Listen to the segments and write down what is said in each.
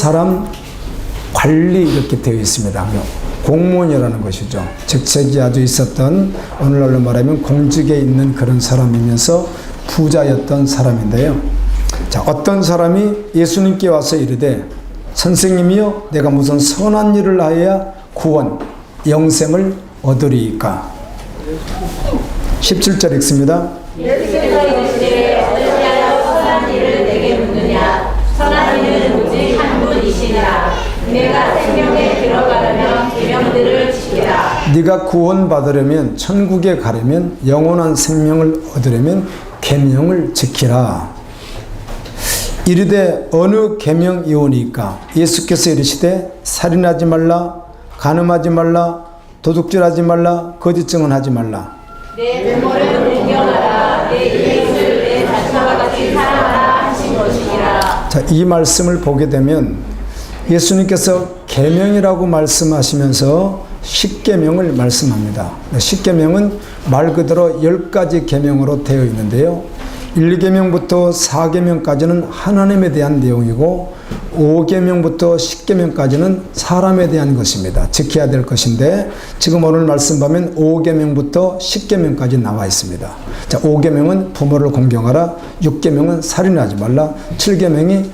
사람 관리 이렇게 되어 있습니다. 공무원이라는 것이죠. 직책이 아주 있었던, 오늘날로 말하면 공직에 있는 그런 사람이면서 부자였던 사람인데요. 자, 어떤 사람이 예수님께 와서 이르되 선생님이여 내가 무슨 선한 일을 하여야 구원, 영생을 얻으리이까. 17절 읽습니다. 예수께서 이르시되 어찌하여 선한 일을 내게 묻느냐. 선한 이는 오직 한 분이시니라. 내가 생명에 들어가려면 계명들을 지키라. 네가 구원받으려면, 천국에 가려면, 영원한 생명을 얻으려면 계명을 지키라. 이르되 어느 계명이오니까. 예수께서 이르시되 살인하지 말라, 간음하지 말라, 도둑질하지 말라, 거짓 증언하지 말라. 내 부모를 존경하라. 내 이웃을 내 자신과 같이 사랑하라 하신 것이니라. 자, 이 말씀을 보게 되면 예수님께서 계명이라고 말씀하시면서 십계명을 말씀합니다. 십계명은 말 그대로 10가지 계명으로 되어 있는데요. 1계명부터 4계명까지는 하나님에 대한 내용이고 5계명부터 10계명까지는 사람에 대한 것입니다. 지켜야 될 것인데 지금 오늘 말씀 보면 5계명부터 10계명까지 나와 있습니다. 자, 5계명은 부모를 공경하라, 6계명은 살인하지 말라, 7계명이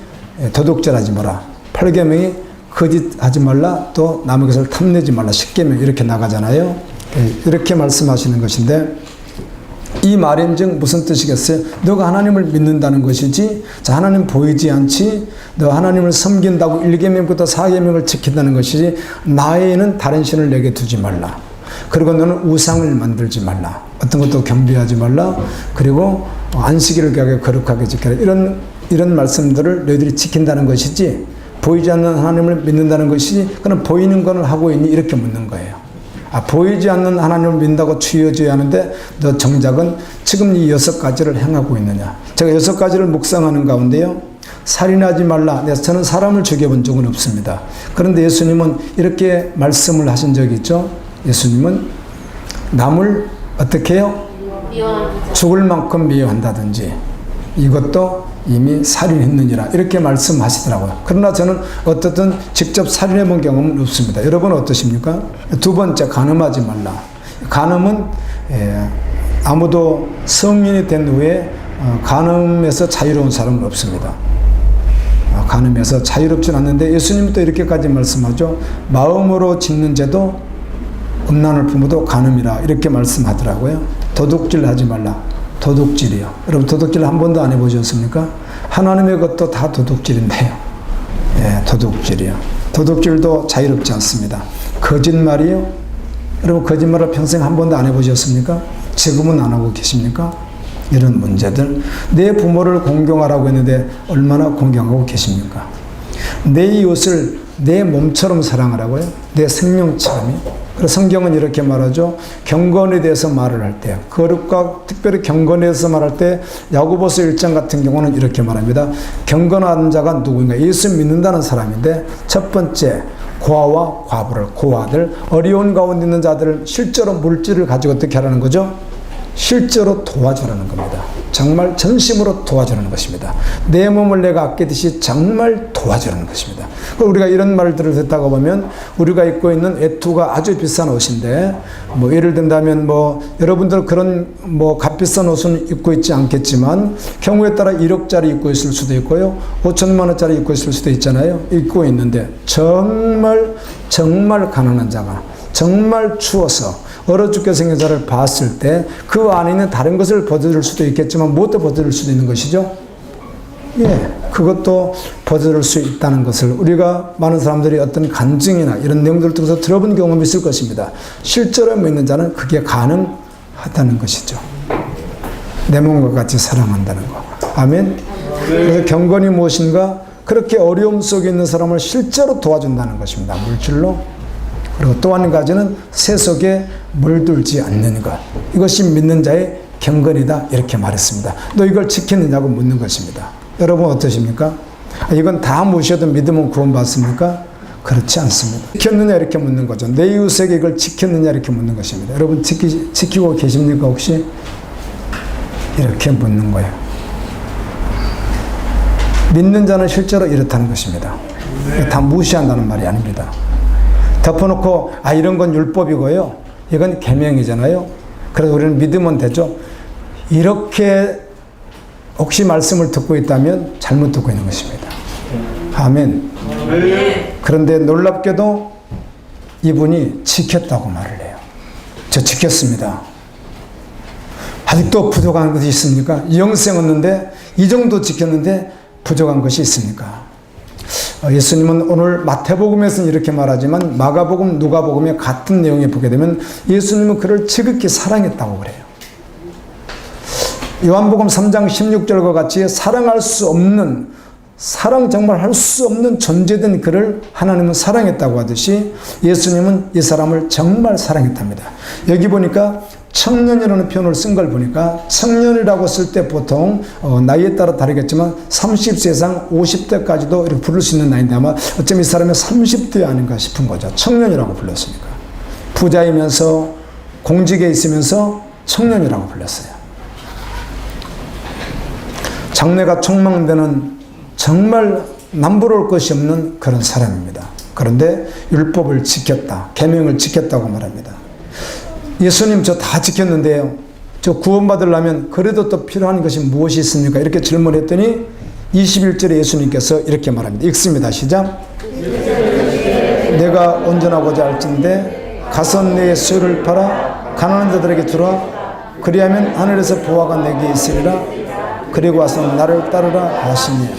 도둑질하지 마라, 8계명이 거짓하지 말라, 또 남의 것을 탐내지 말라, 10계명 이렇게 나가잖아요. 이렇게 말씀하시는 것인데 이 말인즉 무슨 뜻이겠어요? 너가 하나님을 믿는다는 것이지, 자, 하나님 보이지 않지, 너 하나님을 섬긴다고 1계명부터 4계명을 지킨다는 것이지, 나에는 다른 신을 내게 두지 말라. 그리고 너는 우상을 만들지 말라. 어떤 것도 경배하지 말라. 그리고 안식일을 거룩하게 지켜라. 이런 말씀들을 너희들이 지킨다는 것이지, 보이지 않는 하나님을 믿는다는 것이지, 그럼 보이는 건 하고 있니? 이렇게 묻는 거예요. 보이지 않는 하나님을 믿는다고 추여져야 하는데 너 정작은 지금 이 6가지를 행하고 있느냐. 제가 6가지를 묵상하는 가운데요, 살인하지 말라. 저는 사람을 죽여본 적은 없습니다. 그런데 예수님은 이렇게 말씀을 하신 적이 있죠. 예수님은 남을 어떻게 해요? 죽을 만큼 미워한다든지 이것도 이미 살인했느니라 이렇게 말씀하시더라고요. 그러나 저는 어떻든 직접 살인해 본 경험은 없습니다. 여러분 어떠십니까? 두 번째, 간음하지 말라. 간음은 아무도 성인이 된 후에 간음에서 자유로운 사람은 없습니다. 간음에서 자유롭진 않는데 예수님은 또 이렇게까지 말씀하죠. 마음으로 짓는 죄도 음란을 품어도 간음이라 이렇게 말씀하더라고요. 도둑질 하지 말라. 도둑질이요. 여러분 도둑질 한 번도 안 해보셨습니까? 하나님의 것도 다 도둑질인데요. 도둑질이요. 도둑질도 자유롭지 않습니다. 거짓말이요. 여러분 거짓말을 평생 한 번도 안 해보셨습니까? 지금은 안 하고 계십니까? 이런 문제들. 내 부모를 공경하라고 했는데 얼마나 공경하고 계십니까? 내 이웃을 내 몸처럼 사랑하라고요? 내 생명처럼요? 그래서 성경은 이렇게 말하죠. 경건에 대해서 말을 할 때, 거룩과 특별히 경건에 대해서 말할 때 야고보서 1장 같은 경우는 이렇게 말합니다. 경건한 자가 누구인가? 예수 믿는다는 사람인데 첫 번째, 고아와 과부를, 고아들, 어려운 가운데 있는 자들을 실제로 물질을 가지고 어떻게 하라는 거죠? 실제로 도와주라는 겁니다. 정말 전심으로 도와주라는 것입니다. 내 몸을 내가 아끼듯이 정말 도와주라는 것입니다. 우리가 이런 말들을 듣다가 보면 우리가 입고 있는 외투가 아주 비싼 옷인데 뭐 예를 든다면 뭐 여러분들 그런 뭐 값비싼 옷은 입고 있지 않겠지만 경우에 따라 1억짜리 입고 있을 수도 있고요. 5천만 원짜리 입고 있을 수도 있잖아요. 입고 있는데 정말 가난한 자가 정말 추워서 얼어 죽게 생긴 자를 봤을 때 그 안에 있는 다른 것을 벗어줄 수도 있겠지만 무엇도 벗어줄 수도 있는 것이죠. 그것도 벗어줄 수 있다는 것을 우리가 많은 사람들이 어떤 간증이나 이런 내용들을 통해서 들어본 경험이 있을 것입니다. 실제로 믿는 자는 그게 가능하다는 것이죠. 내 몸과 같이 사랑한다는 거. 아멘. 그래서 경건이 무엇인가? 그렇게 어려움 속에 있는 사람을 실제로 도와준다는 것입니다. 물질로. 그리고 또 한 가지는 세속에 물들지 않는 것. 이것이 믿는 자의 경건이다 이렇게 말했습니다. 너 이걸 지키느냐고 묻는 것입니다. 여러분 어떠십니까? 이건 다 모셔도 믿으면 구원받습니까? 그렇지 않습니다. 지켰느냐 이렇게 묻는 거죠. 내 이웃에게 이걸 지켰느냐 이렇게 묻는 것입니다. 여러분 지키고 계십니까 혹시? 이렇게 묻는 거예요. 믿는 자는 실제로 이렇다는 것입니다. 다 무시한다는 말이 아닙니다. 덮어놓고 이런 건 율법이고요. 이건 계명이잖아요. 그래서 우리는 믿으면 되죠. 이렇게 혹시 말씀을 듣고 있다면 잘못 듣고 있는 것입니다. 아멘. 그런데 놀랍게도 이분이 지켰다고 말을 해요. 저 지켰습니다. 아직도 부족한 것이 있습니까? 영생 얻는데 이 정도 지켰는데 부족한 것이 있습니까? 예수님은 오늘 마태복음에서는 이렇게 말하지만 마가복음, 누가복음의 같은 내용에 보게 되면 예수님은 그를 지극히 사랑했다고 그래요. 요한복음 3장 16절과 같이 사랑할 수 없는, 사랑 정말 할 수 없는 존재된 그를 하나님은 사랑했다고 하듯이 예수님은 이 사람을 정말 사랑했답니다. 여기 보니까 청년이라는 표현을 쓴 걸 보니까 청년이라고 쓸 때 보통 나이에 따라 다르겠지만 30세 이상 50대까지도 이렇게 부를 수 있는 나이인데 아마 어쩌면 이 사람이 30대 아닌가 싶은 거죠. 청년이라고 불렀으니까. 부자이면서 공직에 있으면서 청년이라고 불렀어요. 장래가 촉망되는 정말 남부러울 것이 없는 그런 사람입니다. 그런데 율법을 지켰다. 계명을 지켰다고 말합니다. 예수님 저 다 지켰는데요. 저 구원받으려면 그래도 또 필요한 것이 무엇이 있습니까? 이렇게 질문했더니 21절에 예수님께서 이렇게 말합니다. 읽습니다. 시작. 내가 온전하고자 할진대 가서 내 소유를 팔아 가난한 자들에게 주라. 그리하면 하늘에서 보화가 내게 있으리라. 그리고 와서 나를 따르라 하시니.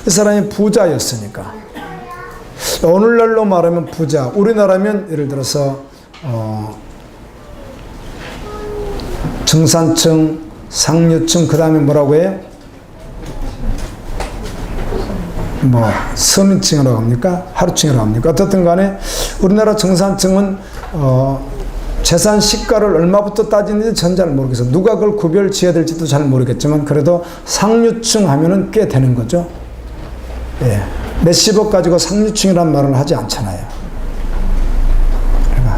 이 사람이 부자였으니까. 오늘날로 말하면 부자. 우리나라면 예를 들어서 중산층, 상류층, 그 다음에 뭐라고 해요? 서민층이라고 합니까? 하루층이라고 합니까? 어떻든 간에 우리나라 중산층은 재산 시가를 얼마부터 따지는지 전 잘 모르겠어요. 누가 그걸 구별 지어야 될지도 잘 모르겠지만 그래도 상류층 하면은 꽤 되는 거죠. 예. 몇십억 가지고 상류층이란 말을 하지 않잖아요.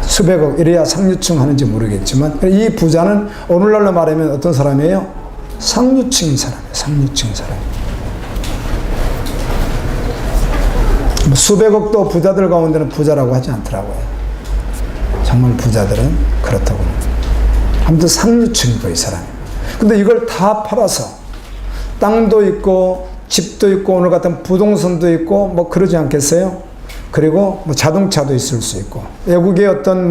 수백억 이래야 상류층 하는지 모르겠지만 이 부자는 오늘날로 말하면 어떤 사람이에요? 상류층인 사람이에요. 상류층 사람. 수백억도 부자들 가운데는 부자라고 하지 않더라고요. 정말 부자들은 그렇다고. 아무튼 상류층이고 이 사람이. 근데 이걸 다 팔아서 땅도 있고 집도 있고 오늘 같은 부동산도 있고 그러지 않겠어요? 그리고 자동차도 있을 수 있고 외국의 어떤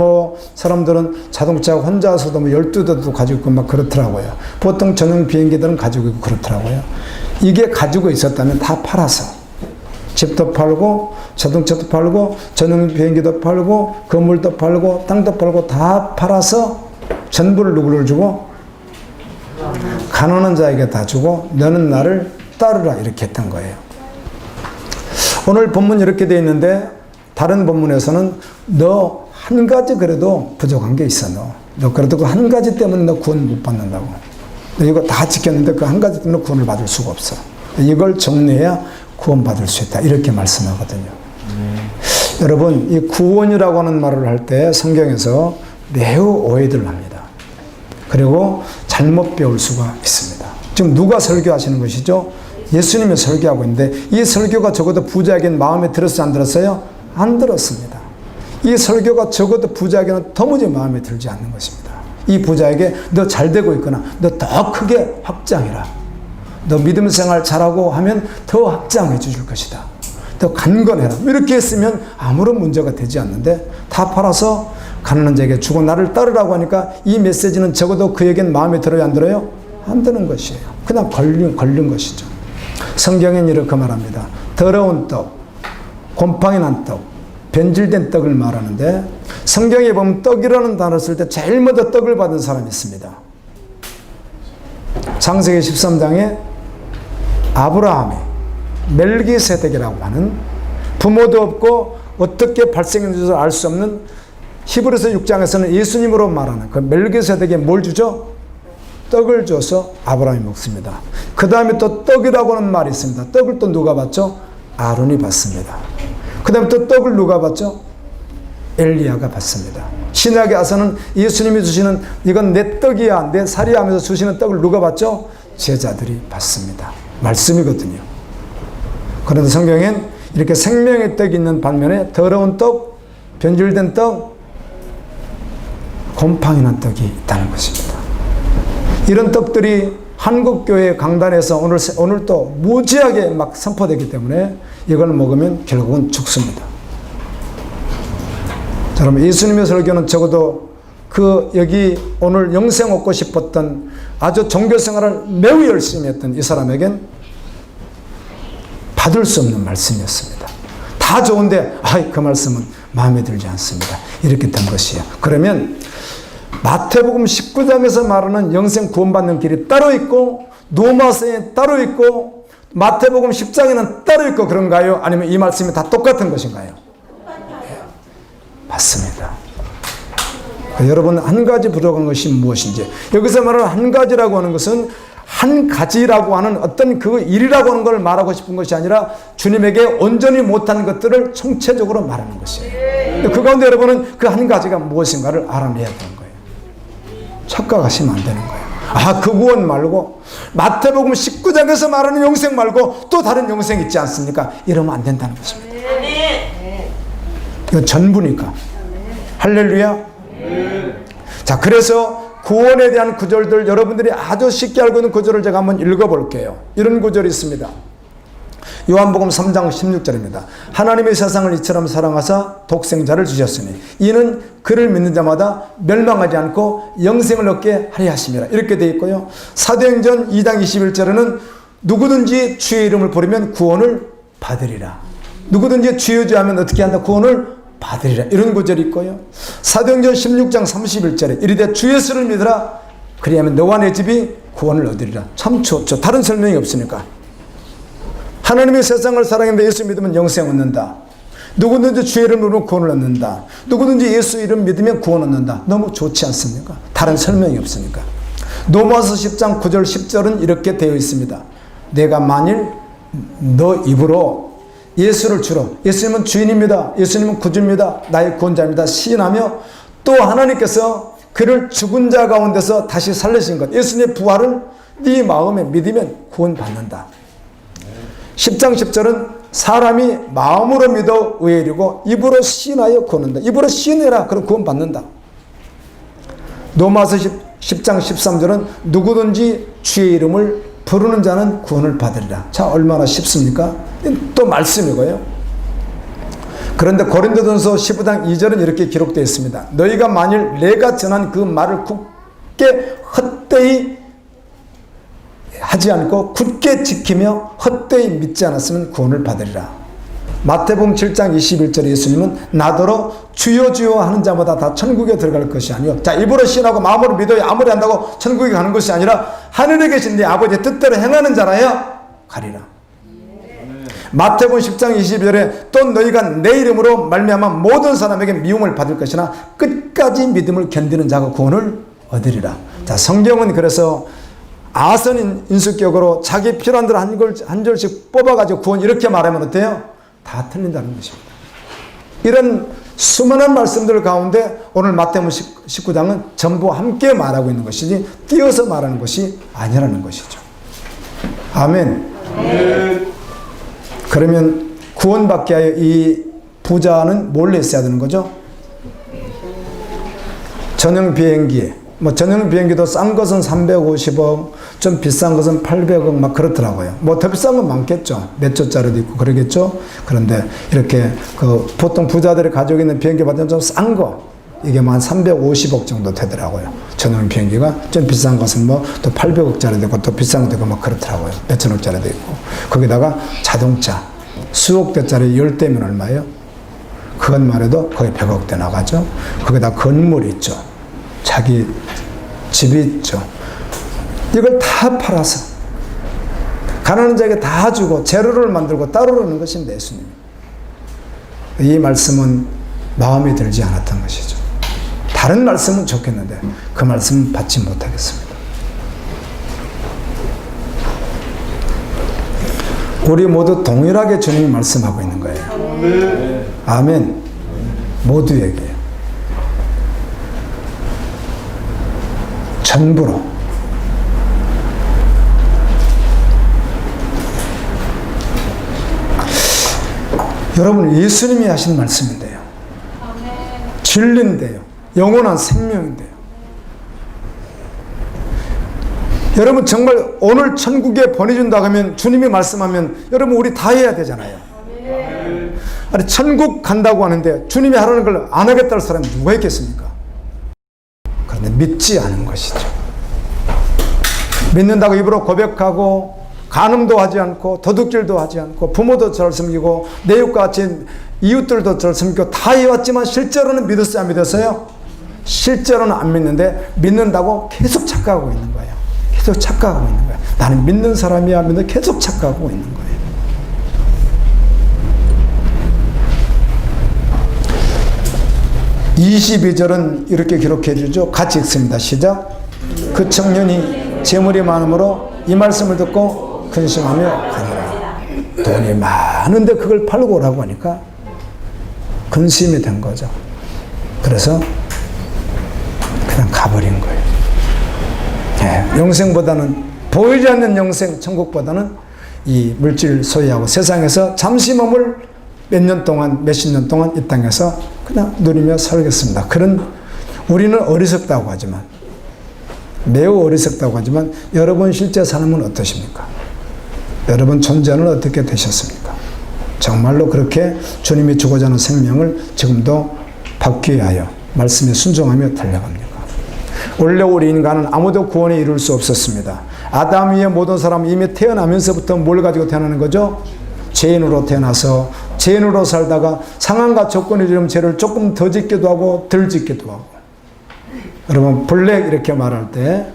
사람들은 자동차 혼자서도 12대도 가지고 있고 그렇더라고요. 보통 전용 비행기들은 가지고 있고 그렇더라고요. 이게 가지고 있었다면 다 팔아서 집도 팔고 자동차도 팔고 전용 비행기도 팔고 건물도 팔고 땅도 팔고 다 팔아서 전부를 누구를 주고 가난한 자에게 다 주고 너는 나를 따르라 이렇게 했던 거예요. 오늘 본문 이렇게 되어 있는데 다른 본문에서는 너 한 가지 그래도 부족한 게 있어. 너 그래도 그 한 가지 때문에 너 구원 못 받는다고. 너 이거 다 지켰는데 그 한 가지 때문에 구원을 받을 수가 없어. 이걸 정리해야 구원 받을 수 있다. 이렇게 말씀하거든요. 여러분 이 구원이라고 하는 말을 할 때 성경에서 매우 오해를 합니다. 그리고 잘못 배울 수가 있습니다. 지금 누가 설교하시는 것이죠? 예수님이 설교하고 있는데 이 설교가 적어도 부자에게는 마음에 들었어요? 안 들었어요? 안 들었습니다. 이 설교가 적어도 부자에게는 도무지 마음에 들지 않는 것입니다. 이 부자에게 너 잘 되고 있거나 너 더 크게 확장해라. 너 믿음 생활 잘하고 하면 더 확장해 주실 것이다. 더 강건해라. 이렇게 했으면 아무런 문제가 되지 않는데 다 팔아서 가난한 자에게 주고 나를 따르라고 하니까 이 메시지는 적어도 그에겐 마음에 들어요? 안 들어요? 안 드는 것이에요. 그냥 걸린 것이죠. 성경엔 이렇게 말합니다. 더러운 떡, 곰팡이 난 떡, 변질된 떡을 말하는데 성경에 보면 떡이라는 단어를 쓸 때 제일 먼저 떡을 받은 사람이 있습니다. 창세기 13장에 아브라함이 멜기세덱이라고 하는 부모도 없고 어떻게 발생했는지 알 수 없는 히브리서 6장에서는 예수님으로 말하는 그 멜기세덱에 뭘 주죠? 떡을 줘서 아브라함이 먹습니다. 그 다음에 또 떡이라고 하는 말이 있습니다. 떡을 또 누가 받죠? 아론이 받습니다. 그 다음에 또 떡을 누가 받죠? 엘리야가 받습니다. 신약에 와서는 예수님이 주시는 이건 내 떡이야 내 살이야 하면서 주시는 떡을 누가 받죠? 제자들이 받습니다. 말씀이거든요. 그런데 성경엔 이렇게 생명의 떡이 있는 반면에 더러운 떡, 변질된 떡, 곰팡이난 떡이 있다는 것입니다. 이런 떡들이 한국교회 강단에서 오늘 또 무지하게 막 선포되기 때문에 이걸 먹으면 결국은 죽습니다. 자, 여러분, 예수님의 설교는 적어도 여기 오늘 영생 얻고 싶었던 아주 종교생활을 매우 열심히 했던 이 사람에겐 받을 수 없는 말씀이었습니다. 다 좋은데, 그 말씀은 마음에 들지 않습니다. 이렇게 된 것이에요. 그러면 마태복음 19장에서 말하는 영생 구원받는 길이 따로 있고, 노마서에 따로 있고, 마태복음 10장에는 따로 있고 그런가요? 아니면 이 말씀이 다 똑같은 것인가요? 네, 맞습니다. 여러분, 한 가지 부족한 것이 무엇인지, 여기서 말하는 한 가지라고 하는 것은 한 가지라고 하는 어떤 그 일이라고 하는 걸 말하고 싶은 것이 아니라 주님에게 온전히 못한 것들을 총체적으로 말하는 것이에요. 그 가운데 여러분은 그 한 가지가 무엇인가를 알아내야 되는 거예요. 착각하시면 안 되는 거예요. 그 구원 말고 마태복음 19장에서 말하는 영생 말고 또 다른 영생이 있지 않습니까? 이러면 안 된다는 것입니다. 이건 전부니까. 할렐루야. 자, 그래서 구원에 대한 구절들, 여러분들이 아주 쉽게 알고 있는 구절을 제가 한번 읽어볼게요. 이런 구절이 있습니다. 요한복음 3장 16절입니다. 하나님의 세상을 이처럼 사랑하사 독생자를 주셨으니 이는 그를 믿는 자마다 멸망하지 않고 영생을 얻게 하려 하심이라. 이렇게 되어 있고요. 사도행전 2장 21절에는 누구든지 주의 이름을 부르면 구원을 받으리라. 누구든지 주여 주여 하면 어떻게 한다? 구원을 받으리라. 이런 구절이 있고요. 사도행전 16장 31절에 이르되 주 예수를 믿으라. 그리하면 너와 내 집이 구원을 얻으리라. 참 좋죠. 다른 설명이 없으니까. 하나님의 세상을 사랑했는데 예수 믿으면 영생 얻는다. 누구든지 주의 이름을 부르면 구원을 얻는다. 누구든지 예수 이름 믿으면 구원 얻는다. 너무 좋지 않습니까? 다른 설명이 없으니까. 로마서 10장 9절 10절은 이렇게 되어 있습니다. 내가 만일 너 입으로 예수를 주로, 예수님은 주인입니다, 예수님은 구주입니다, 나의 구원자입니다 시인하며 또 하나님께서 그를 죽은 자 가운데서 다시 살리신 것, 예수님의 부활을 네 마음에 믿으면 구원받는다. 10장 10절은 사람이 마음으로 믿어 의에 이르고 입으로 시인하여 구원한다. 입으로 시인해라. 그럼 구원받는다. 로마서 10장 13절은 누구든지 주의 이름을 부르는 자는 구원을 받으리라. 자, 얼마나 쉽습니까? 또 말씀이고요. 그런데 고린도전서 15장 2절은 이렇게 기록되어 있습니다. 너희가 만일 내가 전한 그 말을 굳게 헛되이 하지 않고 굳게 지키며 헛되이 믿지 않았으면 구원을 받으리라. 마태복음 7장 21절에 예수님은 나더러 주여 주여 하는 자마다 다 천국에 들어갈 것이 아니요. 자, 입으로 신하고 마음으로 믿어야 아무리 한다고 천국에 가는 것이 아니라 하늘에 계신 네 아버지의 뜻대로 행하는 자라야 가리라. 마태복음 10장 22절에 또 너희가 내 이름으로 말미암아 모든 사람에게 미움을 받을 것이나 끝까지 믿음을 견디는 자가 구원을 얻으리라. 자, 성경은 그래서 아선 인수격으로 자기 필요한 대로 한 절씩 뽑아가지고 구원 이렇게 말하면 어때요? 다 틀린다는 것입니다. 이런 수많은 말씀들 가운데 오늘 마태복음 19장은 전부 함께 말하고 있는 것이지 띄어서 말하는 것이 아니라는 것이죠. 아멘. 아멘. 그러면 구원받게 하여 이 부자는 뭘 했어야 되는 거죠? 전용 비행기, 전용 비행기도 싼 것은 350억, 좀 비싼 것은 800억 막 그렇더라고요. 더 비싼 건 많겠죠. 몇 조짜리도 있고 그러겠죠. 그런데 이렇게 보통 부자들이 가지고 있는 비행기 받으면 좀 싼 거, 이게 한 350억 정도 되더라고요. 전용 비행기가. 좀 비싼 것은 또 800억짜리도 있고 또 비싼 것도 있고 막 그렇더라고요. 몇 천억짜리도 있고. 거기다가 자동차 수억 대짜리 10대면 얼마예요? 그것만 해도 거의 100억대 나가죠. 거기다 건물이 있죠. 자기 집이 있죠. 이걸 다 팔아서 가난한 자에게 다 주고 재료를 만들고 따로 하는 것입니다. 예수님. 이 말씀은 마음에 들지 않았던 것이죠. 다른 말씀은 좋겠는데 그 말씀은 받지 못하겠습니다. 우리 모두 동일하게 주님이 말씀하고 있는 거예요. 아멘. 아멘. 모두에게. 전부로. 여러분, 예수님이 하신 말씀인데요. 진리인데요. 영원한 생명인데요. 여러분, 정말 오늘 천국에 보내준다 하면, 주님이 말씀하면 여러분 우리 다 해야 되잖아요. 아니, 천국 간다고 하는데 주님이 하라는 걸 안 하겠다는 사람이 누가 있겠습니까? 그런데 믿지 않은 것이죠. 믿는다고 입으로 고백하고 간음도 하지 않고 도둑질도 하지 않고 부모도 저를 섬기고 내 이웃과 같이 이웃들도 저를 섬기고 다 해왔지만 실제로는 믿었어요, 안 믿었어요? 실제로는 안 믿는데 믿는다고 계속 착각하고 있는 거예요. 계속 착각하고 있는 거예요. 나는 믿는 사람이야 믿는 계속 착각하고 있는 거예요. (22절은) 이렇게 기록해 주죠. 같이 읽습니다. 시작. 그 청년이 재물이 많으므로 이 말씀을 듣고 근심하며 가니라. 돈이 많은데 그걸 팔고 오라고 하니까 근심이 된 거죠. 그래서 그냥 가버린 거예요. 네, 영생보다는, 보이지 않는 영생, 천국보다는 이 물질 소유하고 세상에서 잠시 머물 몇 년 동안, 몇십 년 동안 이 땅에서 그냥 누리며 살겠습니다. 그런, 우리는 어리석다고 하지만, 매우 어리석다고 하지만, 여러분 실제 삶은 어떠십니까? 여러분 존재는 어떻게 되셨습니까? 정말로 그렇게 주님이 주고자 하는 생명을 지금도 받기 위하여 말씀에 순종하며 달려갑니까? 원래 우리 인간은 아무도 구원에 이룰 수 없었습니다. 아담 위에 모든 사람은 이미 태어나면서부터 뭘 가지고 태어나는 거죠? 죄인으로 태어나서 죄인으로 살다가 상황과 조건이 이르면 죄를 조금 더 짓기도 하고 덜 짓기도 하고. 여러분, 블랙 이렇게 말할 때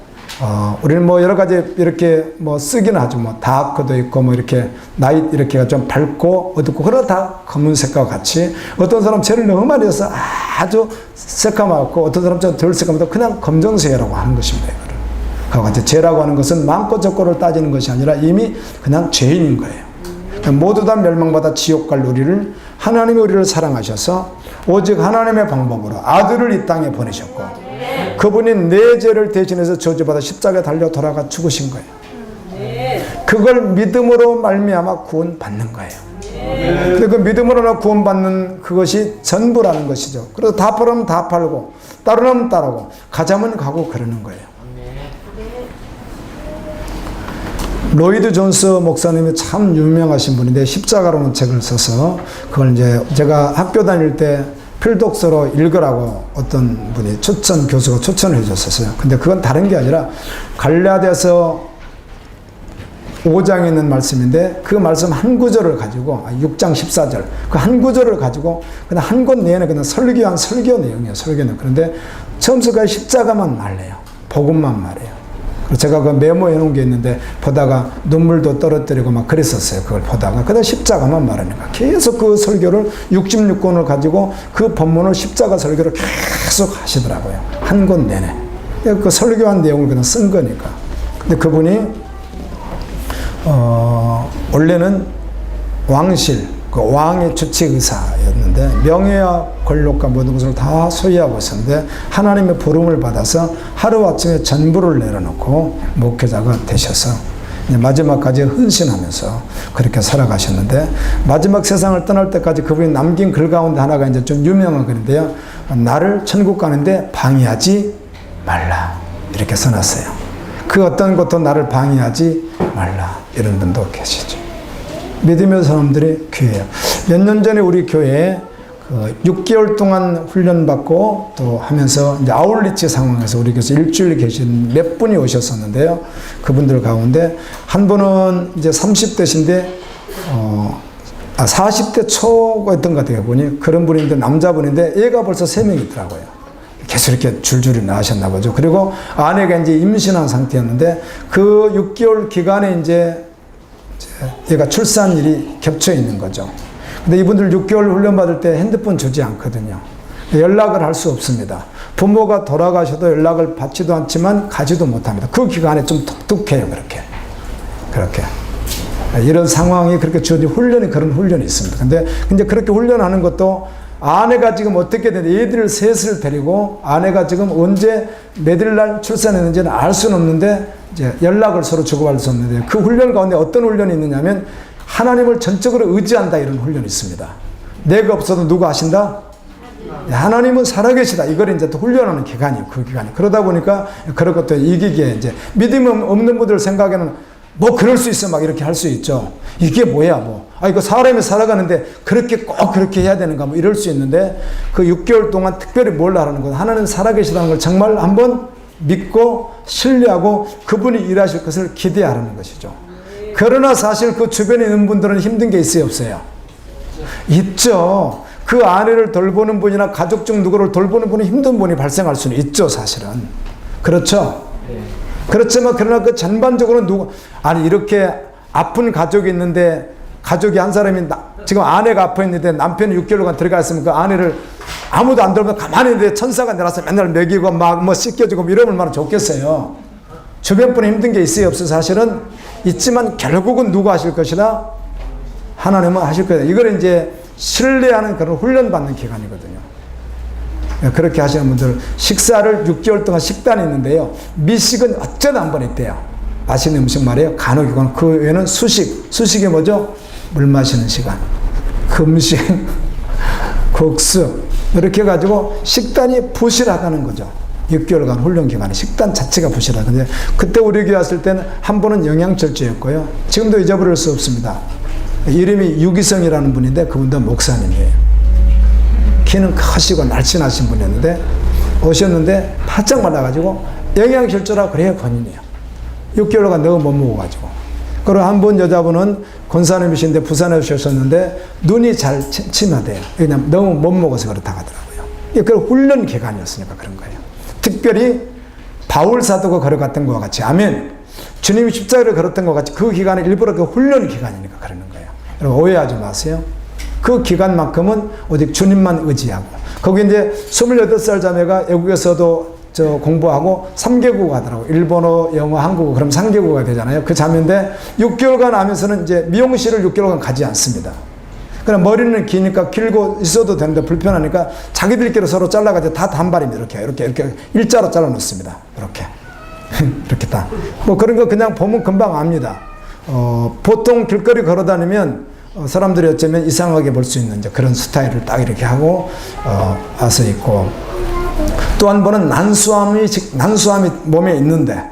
우리는 뭐 여러 가지 이렇게 뭐 쓰긴 하죠. 뭐 다크도 있고 뭐 이렇게 나이트 이렇게가 좀 밝고 어둡고, 그러나 다 검은색과 같이, 어떤 사람 죄를 너무 많이 해서 아주 새까맣고 어떤 사람 좀 덜 새까맣고 그냥 검정색이라고 하는 것입니다. 그와 같이 죄라고 하는 것은 많고 적고를 따지는 것이 아니라 이미 그냥 죄인인 거예요. 모두 다 멸망받아 지옥 갈 우리를, 하나님이 우리를 사랑하셔서 오직 하나님의 방법으로 아들을 이 땅에 보내셨고, 그분이 내 죄를 대신해서 저주받아 십자가에 달려 돌아가 죽으신 거예요. 그걸 믿음으로 말미암아 구원받는 거예요. 근데 그 믿음으로 구원받는 그것이 전부라는 것이죠. 그래서 다 팔으면 다 팔고 따르면 따르고 가자면 가고 그러는 거예요. 로이드 존스 목사님이 참 유명하신 분인데 십자가라는 책을 써서 그걸 이제 제가 학교 다닐 때 필독서로 읽으라고 어떤 분이 교수가 추천을 해줬었어요. 근데 그건 다른 게 아니라 갈라디아서 5장에 있는 말씀인데 그 말씀 한 구절을 가지고 6장 14절 그 한 구절을 가지고 그냥 한 권 내내 그냥 설교한 설교 내용이에요. 설교 내용. 그런데 처음부터 십자가만 말해요. 복음만 말해요. 제가 그 메모해 놓은 게 있는데 보다가 눈물도 떨어뜨리고 막 그랬었어요. 그걸 보다가. 그다음 십자가만 말하니까 계속 그 설교를 66권을 가지고 그 본문을 십자가 설교를 계속 하시더라고요. 한 권 내내. 그 설교한 내용을 그냥 쓴 거니까. 근데 그분이 원래는 왕실, 그 왕의 주치의사였는데 명예와 권력과 모든 것을 다 소유하고 있었는데 하나님의 부름을 받아서 하루아침에 전부를 내려놓고 목회자가 되셔서 마지막까지 헌신하면서 그렇게 살아가셨는데, 마지막 세상을 떠날 때까지 그분이 남긴 글 가운데 하나가 이제 좀 유명한 글인데요. 나를 천국 가는데 방해하지 말라, 이렇게 써놨어요. 그 어떤 것도 나를 방해하지 말라, 이런 분도 계시죠. 믿음의 사람들이 귀해요. 몇 년 전에 우리 교회에 6개월 동안 훈련받고 또 하면서 이제 아울리치 상황에서 우리 교회에서 일주일 계신 몇 분이 오셨었는데요. 그분들 가운데 한 분은 이제 30대신데 40대 초였던 것 같아요. 보니 그런 분인데 남자분인데 애가 벌써 3명 있더라고요. 계속 이렇게 줄줄이 낳으셨나 보죠. 그리고 아내가 이제 임신한 상태였는데 그 6개월 기간에 이제 얘가 출산일이 겹쳐 있는 거죠. 근데 이분들 6개월 훈련받을 때 핸드폰 주지 않거든요. 연락을 할 수 없습니다. 부모가 돌아가셔도 연락을 받지도 않지만 가지도 못합니다. 그 기간에 좀 독특해요. 그렇게. 이런 상황이 그렇게 주어진 훈련이, 그런 훈련이 있습니다. 근데 이제 그렇게 훈련하는 것도 아내가 지금 어떻게 되는지, 애들 셋을 데리고 아내가 지금 언제 몇 일 날 출산했는지는 알 수는 없는데 이제 연락을 서로 주고받을 수 없는데, 그 훈련 가운데 어떤 훈련이 있느냐면 하나님을 전적으로 의지한다, 이런 훈련이 있습니다. 내가 없어도 누가 하신다? 하나님은 살아계시다. 이걸 이제 또 훈련하는 기간이에요. 그 기간이. 그러다 보니까 그런 것도 이기기에 이제 믿음 없는 분들 생각에는 뭐 그럴 수 있어 막 이렇게 할 수 있죠. 이게 뭐야 뭐. 이거 사람이 살아가는데 그렇게 꼭 그렇게 해야 되는가 뭐 이럴 수 있는데 그 6개월 동안 특별히 뭘 하라는 거 하나님 살아계시다는 걸 정말 한번 믿고 신뢰하고 그분이 일하실 것을 기대하라는 것이죠. 그러나 사실 그 주변에 있는 분들은 힘든 게 있어요 없어요? 있죠. 그 아내를 돌보는 분이나 가족 중 누구를 돌보는 분이 힘든 분이 발생할 수는 있죠 사실은. 그렇죠? 그렇지만 그러나 그 전반적으로 이렇게 아픈 가족이 있는데 가족이 한 사람이 지금 아내가 아파 있는데 남편이 6개월간 들어가 있으면 그 아내를 아무도 안 돌보면 가만히 있는데 천사가 내려서 맨날 먹이고 막 뭐 씻겨주고 이러면 얼마나 좋겠어요. 주변 분에 힘든 게 있어요 없어요? 사실은 있지만 결국은 누가 하실 것이다? 하나님은 하실 거예요. 이걸 이제 신뢰하는 그런 훈련받는 기간이거든요. 그렇게 하시는 분들 식사를 6개월 동안 식단이 있는데요. 미식은 어쩌다 한 번 있대요. 맛있는 음식 말이에요. 간혹이건 그 외에는 수식이 뭐죠? 물 마시는 시간. 금식, 국수 이렇게 해가지고 식단이 부실하다는 거죠. 6개월간 훈련 기간에 식단 자체가 부실하다. 그때 우리 교회 왔을 때는 한 번은 영양철저였고요. 지금도 잊어버릴 수 없습니다. 이름이 유기성이라는 분인데 그분도 목사님이에요. 키는 크시고 날씬하신 분이었는데 오셨는데 바짝 말라가지고 영양실조라고 그래야 권인이에요. 6개월간 너무 못 먹어가지고. 그리고 한 분 여자분은 권사님이신데 부산에 오셨었는데 눈이 잘 침하대요. 그냥 너무 못 먹어서 그렇다고 하더라고요. 그 훈련 기간이었으니까 그런 거예요. 특별히 바울 사도가 걸어갔던 것과 같이 아멘. 주님이 십자가를 걸었던 것 같이 그 기간에 일부러 그 훈련 기간이니까 그러는 거예요. 여러분 오해하지 마세요. 그 기간만큼은 오직 주님만 의지하고 거기 이제 28살 자매가 외국에서도 공부하고 3개국 하더라고. 일본어, 영어, 한국어 그럼 3개국가 되잖아요. 그 자매인데 6개월간 하면서는 이제 미용실을 6개월간 가지 않습니다. 그럼 머리는 기니까 길고 있어도 되는데 불편하니까 자기들끼리 서로 잘라가지고 다 단발입니다. 이렇게 일자로 잘라 놓습니다. 이렇게 다. 뭐 그런 거 그냥 보면 금방 압니다. 보통 길거리 걸어 다니면 사람들이 어쩌면 이상하게 볼 수 있는 이제 그런 스타일을 딱 이렇게 하고 와서 있고 또 한 번은 난수함이 몸에 있는데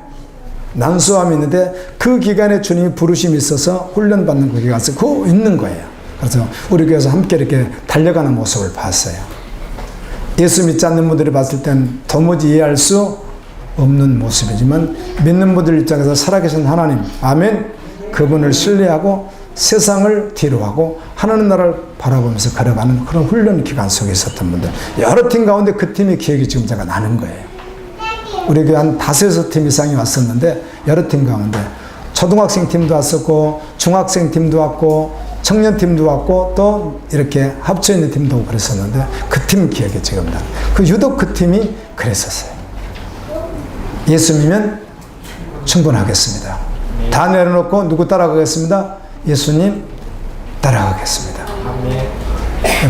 그 기간에 주님이 부르심이 있어서 훈련받는 그 기간에서 그거 있는 거예요. 그래서 우리 교회에서 함께 이렇게 달려가는 모습을 봤어요. 예수 믿지 않는 분들이 봤을 땐 도무지 이해할 수 없는 모습이지만 믿는 분들 입장에서 살아계신 하나님, 아멘, 그분을 신뢰하고 세상을 뒤로하고 하나님 나라를 바라보면서 걸어가는 그런 훈련 기간 속에 있었던 분들 여러 팀 가운데 그 팀의 기억이 지금 제가 나는 거예요. 우리 교회 한 5-6팀 이상이 왔었는데 여러 팀 가운데 초등학생 팀도 왔었고 중학생 팀도 왔고 청년 팀도 왔고 또 이렇게 합쳐 있는 팀도 오고 그랬었는데 그 팀 기억이 지금 나요. 유독 그 팀이 그랬었어요. 예수 믿으면 충분하겠습니다. 다 내려놓고 누구 따라가겠습니다? 예수님 따라가겠습니다.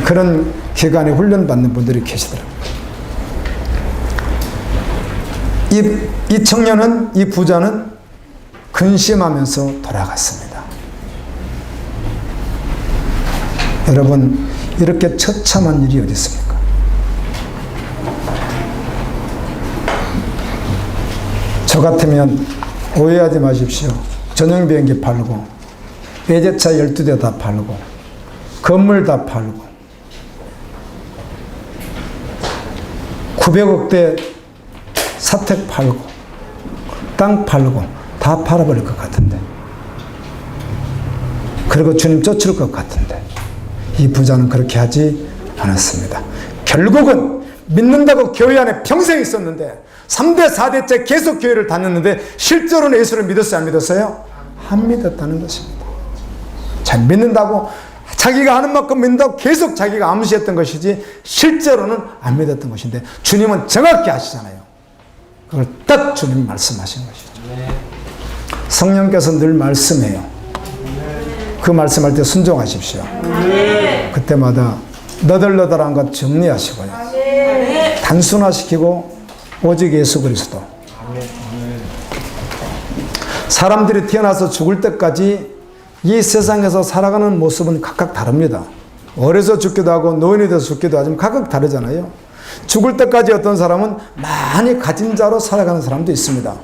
그런 기간에 훈련받는 분들이 계시더라고요. 이 청년은, 이 부자는 근심하면서 돌아갔습니다. 여러분, 이렇게 처참한 일이 어디 있습니까? 저 같으면 오해하지 마십시오. 전용 비행기 팔고 외제차 12대 다 팔고 건물 다 팔고 900억대 사택 팔고 땅 팔고 다 팔아버릴 것 같은데 그리고 주님 쫓을 것 같은데 이 부자는 그렇게 하지 않았습니다. 결국은 믿는다고 교회 안에 평생 있었는데 3대 4대째 계속 교회를 다녔는데 실제로는 예수를 믿었어요? 안 믿었어요? 안 믿었다는 것입니다. 잘 믿는다고 자기가 하는 만큼 믿는다고 계속 자기가 암시했던 것이지 실제로는 안 믿었던 것인데 주님은 정확히 아시잖아요. 그걸 딱 주님이 말씀하신 것이죠. 성령께서 늘 말씀해요. 그 말씀할 때 순종하십시오. 그때마다 너덜너덜한 것 정리하시고요. 단순화시키고 오직 예수 그리스도. 사람들이 태어나서 죽을 때까지 이 세상에서 살아가는 모습은 각각 다릅니다. 어려서 죽기도 하고 노인이 돼서 죽기도 하지만 각각 다르잖아요. 죽을 때까지 어떤 사람은 많이 가진 자로 살아가는 사람도 있습니다.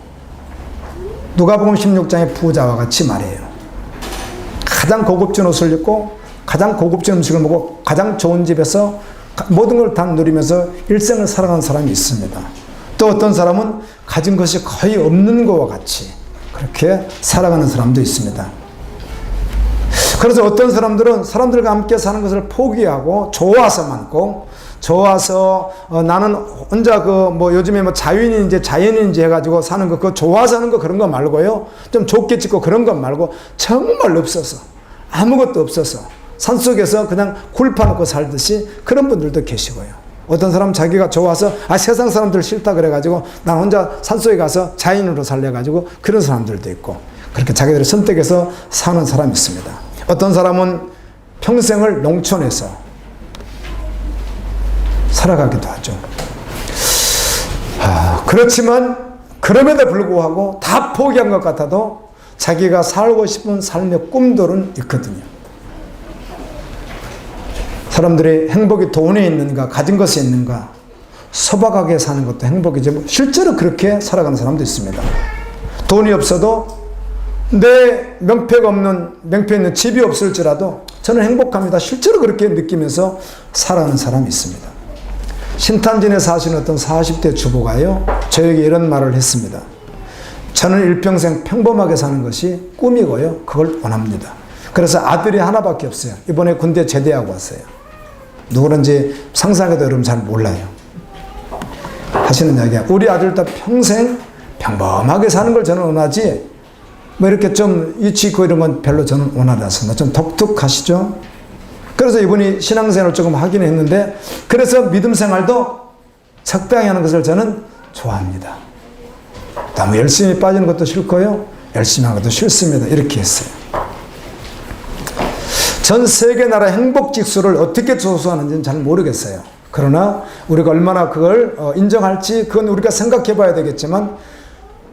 누가복음 16장의 부자와 같이 말이에요. 가장 고급진 옷을 입고 가장 고급진 음식을 먹고 가장 좋은 집에서 모든 걸 다 누리면서 일생을 살아가는 사람이 있습니다. 또 어떤 사람은 가진 것이 거의 없는 것과 같이 그렇게 살아가는 사람도 있습니다. 그래서 어떤 사람들은 사람들과 함께 사는 것을 포기하고 좋아서 많고 좋아서 나는 혼자 요즘에 자연인지 해가지고 사는 거 그거 좋아서 하는 거 그런 거 말고요. 좀 좋게 짓고 그런 거 말고 정말 없어서 아무것도 없어서 산속에서 그냥 굴 파놓고 살듯이 그런 분들도 계시고요. 어떤 사람 자기가 좋아서 세상 사람들 싫다 그래가지고 난 혼자 산속에 가서 자연으로 살래가지고 그런 사람들도 있고 그렇게 자기들이 선택해서 사는 사람이 있습니다. 어떤 사람은 평생을 농촌에서 살아가기도 하죠. 그렇지만 그럼에도 불구하고 다 포기한 것 같아도 자기가 살고 싶은 삶의 꿈들은 있거든요. 사람들이 행복이 돈에 있는가 가진 것에 있는가 소박하게 사는 것도 행복이지 실제로 그렇게 살아가는 사람도 있습니다. 돈이 없어도 내 명패 있는 집이 없을지라도 저는 행복합니다. 실제로 그렇게 느끼면서 살아가는 사람이 있습니다. 신탄진에 사시는 어떤 40대 주부가요 저에게 이런 말을 했습니다. 저는 일평생 평범하게 사는 것이 꿈이고요 그걸 원합니다. 그래서 아들이 하나밖에 없어요. 이번에 군대 제대하고 왔어요. 누구든지 상상해도 여러분 잘 몰라요. 하시는 이야기야. 우리 아들도 평생 평범하게 사는 걸 저는 원하지 이렇게 좀 이치 있고 이런 건 별로 저는 원하지 않습니다. 좀 독특하시죠? 그래서 이분이 신앙생활을 조금 하긴 했는데 그래서 믿음 생활도 적당히 하는 것을 저는 좋아합니다. 너무 열심히 빠지는 것도 싫고요. 열심히 하는 것도 싫습니다. 이렇게 했어요. 전 세계 나라 행복 지수를 어떻게 조사하는지는 잘 모르겠어요. 그러나 우리가 얼마나 그걸 인정할지 그건 우리가 생각해 봐야 되겠지만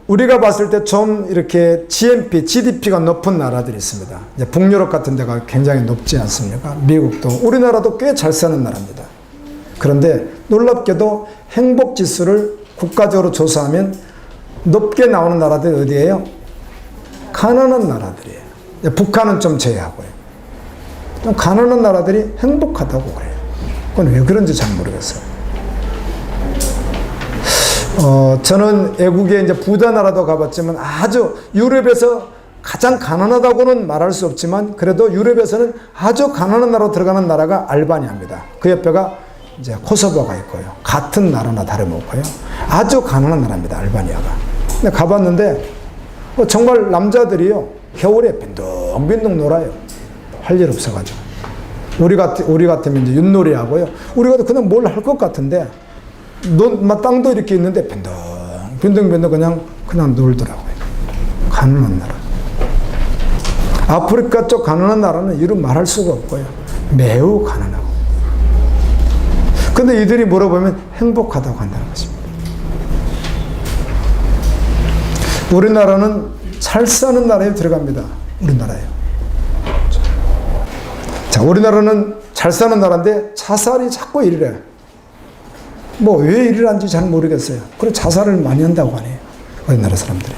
우리가 봤을 때 좀 이렇게 GDP가 높은 나라들이 있습니다. 이제 북유럽 같은 데가 굉장히 높지 않습니까? 미국도 우리나라도 꽤 잘 사는 나라입니다. 그런데 놀랍게도 행복 지수를 국가적으로 조사하면 높게 나오는 나라들이 어디예요? 가난한 나라들이에요. 북한은 좀 제외하고요. 좀 가난한 나라들이 행복하다고 그래요. 그건 왜 그런지 잘 모르겠어요. 저는 외국에 이제 부자 나라도 가봤지만 아주 유럽에서 가장 가난하다고는 말할 수 없지만 그래도 유럽에서는 아주 가난한 나라로 들어가는 나라가 알바니아입니다. 그 옆에가 이제 코소보가 있고요. 같은 나라나 다름없고요. 아주 가난한 나라입니다. 알바니아가. 근데 가봤는데 정말 남자들이요 겨울에 빈둥빈둥 놀아요. 할 일 없어가지고. 우리 같으면 이제 윷놀이 하고요. 우리가 그냥 뭘 할 것 같은데 땅도 이렇게 있는데 빈둥빈둥 그냥 놀더라고요. 가난한 나라. 아프리카 쪽 가난한 나라는 이루 말할 수가 없고요. 매우 가난하고. 근데 이들이 물어보면 행복하다고 한다는 것입니다. 우리나라는 잘 사는 나라에 들어갑니다. 우리나라요. 자, 우리나라는 잘 사는 나라인데 자살이 자꾸 이래. 왜 이러는지 잘 모르겠어요. 그리고 자살을 많이 한다고 하네요. 우리나라 사람들이.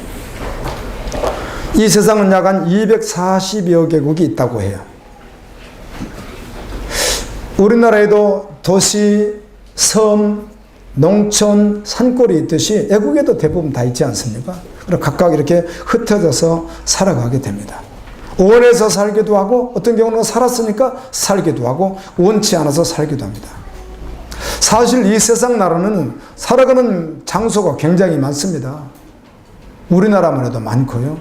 이 세상은 약 한 240여 개국이 있다고 해요. 우리나라에도 도시, 섬, 농촌, 산골이 있듯이 외국에도 대부분 다 있지 않습니까? 그리고 각각 이렇게 흩어져서 살아가게 됩니다. 원해서 살기도 하고 어떤 경우는 살았으니까 살기도 하고 원치 않아서 살기도 합니다. 사실 이 세상 나라는 살아가는 장소가 굉장히 많습니다. 우리나라만 해도 많고요.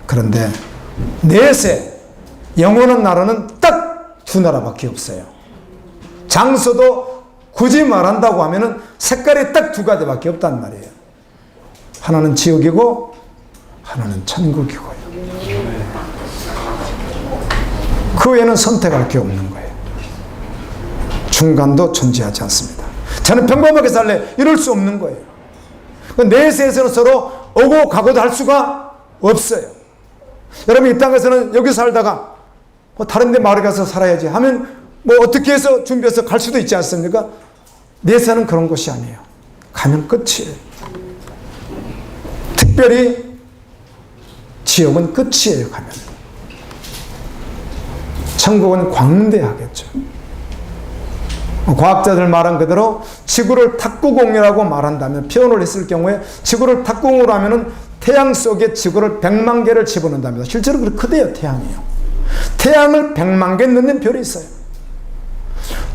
그런데 내세 영원한 나라는 딱 두 나라밖에 없어요. 장소도 굳이 말한다고 하면은 색깔이 딱 두 가지밖에 없단 말이에요. 하나는 지옥이고 하나는 천국이고요. 그 외에는 선택할 게 없는 거예요. 중간도 존재하지 않습니다. 저는 평범하게 살래 이럴 수 없는 거예요. 내세에서는 서로 오고 가고도 할 수가 없어요. 여러분 이 땅에서는 여기 살다가 다른 데 마을에 가서 살아야지 하면 뭐 어떻게 해서 준비해서 갈 수도 있지 않습니까? 내세는 그런 곳이 아니에요. 가면 끝이에요. 특별히 지옥은 끝이에요. 가면. 천국은 광대하겠죠. 과학자들 말한 그대로 지구를 탁구공이라고 말한다면, 표현을 했을 경우에 지구를 탁구공으로 하면은 태양 속에 지구를 100만 개를 집어넣는답니다. 실제로 그렇게 크대요. 태양이요. 태양을 100만 개 넣는 별이 있어요.